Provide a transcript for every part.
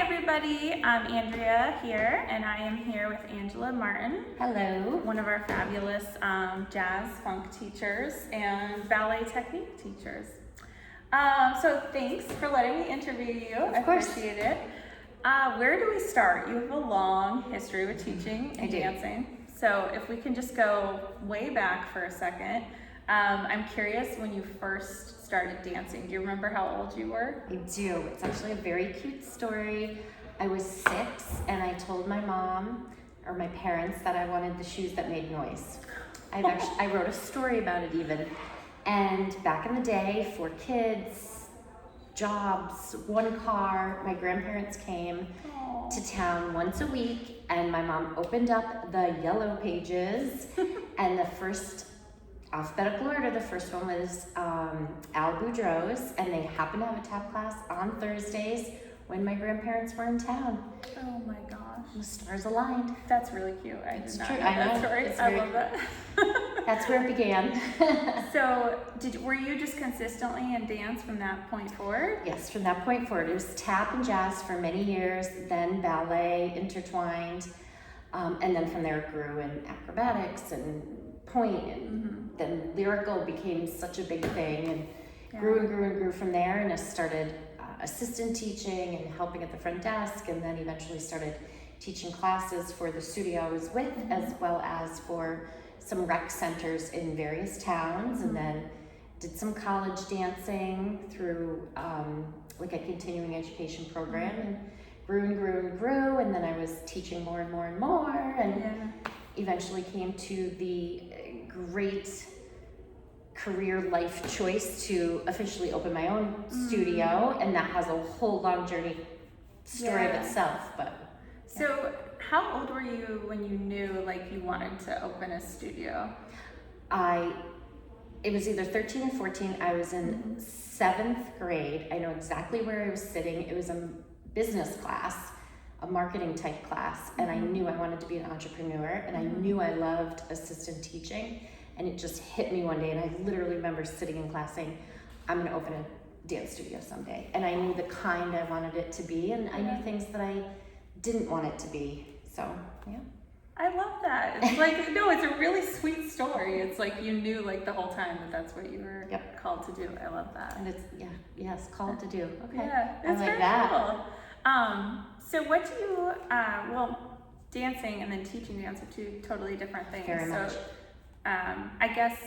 everybody. I'm Andrea here, and I am here with Angela Martin. Hello. One of our fabulous jazz funk teachers and ballet technique teachers. So thanks for letting me interview you. Of course. Appreciate it. Where do we start? You have a long history with teaching and dancing. So if we can just go way back for a second. I'm curious when you first started dancing. Do you remember how old you were? I do. It's actually a very cute story. I was 6 and I told my mom or my parents that I wanted the shoes that made noise. I wrote a story about it even. And back in the day, 4 kids, jobs, 1 car, my grandparents came to town once a week and my mom opened up the yellow pages and the first alphabetical order, the first one was Al Boudreaux's, and they happened to have a tap class on Thursdays when my grandparents were in town. Oh my gosh. The stars aligned. That's really cute. It's did not true. know I know. that story. It's I very love that. That's where it began. So, were you just consistently in dance from that point forward? Yes, from that point forward. It was tap and jazz for many years, then ballet intertwined, and then from there it grew in acrobatics and point, and then lyrical became such a big thing, and grew and grew and grew from there. And I started assistant teaching and helping at the front desk, and then eventually started teaching classes for the studio I was with, as well as for some rec centers in various towns, and then did some college dancing through like a continuing education program, and grew and grew and grew, and then I was teaching more and more and more, and eventually came to the great career life choice to officially open my own studio, and that has a whole long journey story of itself. But so how old were you when you knew like you wanted to open a studio? It was either 13 or 14. I was in 7th grade. I know exactly where I was sitting. It was a business class, a marketing type class, and I knew I wanted to be an entrepreneur, and I knew I loved assistant teaching, and it just hit me one day, and I literally remember sitting in class saying, I'm going to open a dance studio someday. And I knew the kind I wanted it to be, and I knew things that I didn't want it to be. So, yeah. I love that. It's like, no, it's a really sweet story. It's like you knew like the whole time that that's what you were called to do. I love that. And it's, yes, called to do. Okay. Yeah, it's I like very that. Cool. So what do you, well, dancing and then teaching dance are 2 totally different things. Very much. I guess,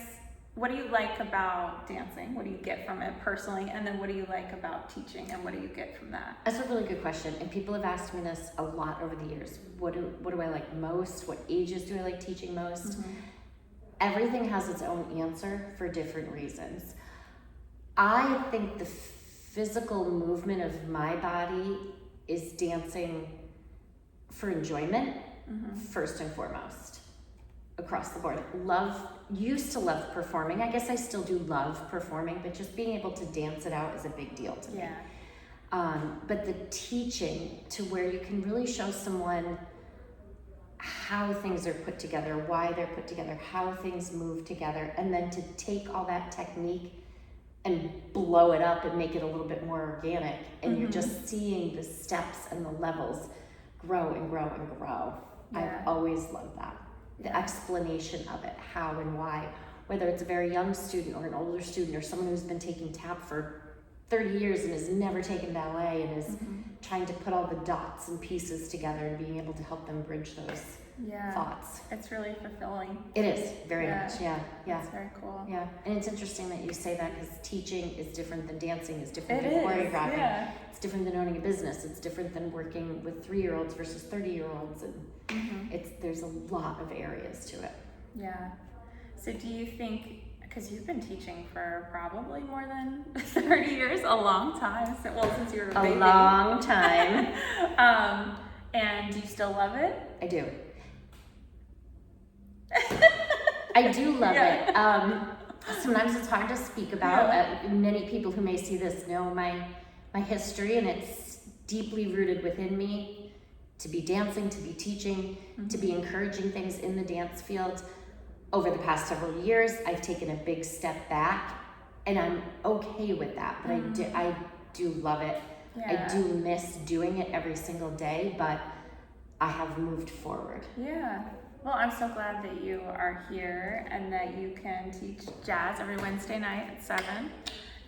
what do you like about dancing? What do you get from it personally? And then what do you like about teaching, and what do you get from that? That's a really good question, and people have asked me this a lot over the years. What do I like most? What ages do I like teaching most? Everything has its own answer for different reasons. I think the physical movement of my body is dancing for enjoyment, first and foremost, across the board. Used to love performing. I guess I still do love performing, but just being able to dance it out is a big deal to me. But the teaching to where you can really show someone how things are put together, why they're put together, how things move together, and then to take all that technique and blow it up and make it a little bit more organic, and you're just seeing the steps and the levels grow and grow and grow. I've always loved that. The explanation of it, how and why, whether it's a very young student or an older student or someone who's been taking tap for 30 years and has never taken ballet and is trying to put all the dots and pieces together and being able to help them bridge those thoughts. It's really fulfilling. It is, very much, yeah. It's very cool. Yeah, and it's interesting that you say that, because teaching is different than dancing, is different than choreographing. It's different than owning a business. It's different than working with 3-year-olds versus 30-year-olds, and there's a lot of areas to it. Yeah. So do you think, because you've been teaching for probably more than 30 years, a long time, since you were a baby. A long time. And do you still love it? I do. I do love it. Sometimes it's hard to speak about. Many people who may see this know my history, and it's deeply rooted within me to be dancing, to be teaching, to be encouraging things in the dance field. Over the past several years, I've taken a big step back, and I'm okay with that, but I do love it. I do miss doing it every single day, but I have moved forward. Yeah. Well, I'm so glad that you are here and that you can teach jazz every Wednesday night at 7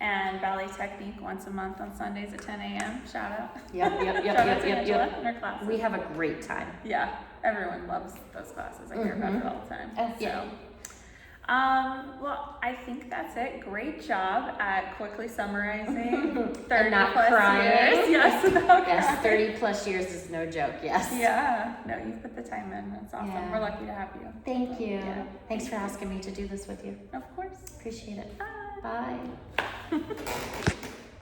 and ballet technique once a month on Sundays at 10 a.m. Shout out. Yep. Shout out to Angela and her classes. We have a great time. Yeah, everyone loves those classes. I hear about it all the time. Yeah. Well, I think that's it. Great job at quickly summarizing 30 And not plus crying. years. Yes, without Yes, crying. 30 plus years is no joke, yes. Yeah, no, you've put the time in. That's awesome. Yeah. We're lucky to have you. Thank you. Yeah. Thanks for asking me to do this with you. Of course. Appreciate it. Bye. Bye.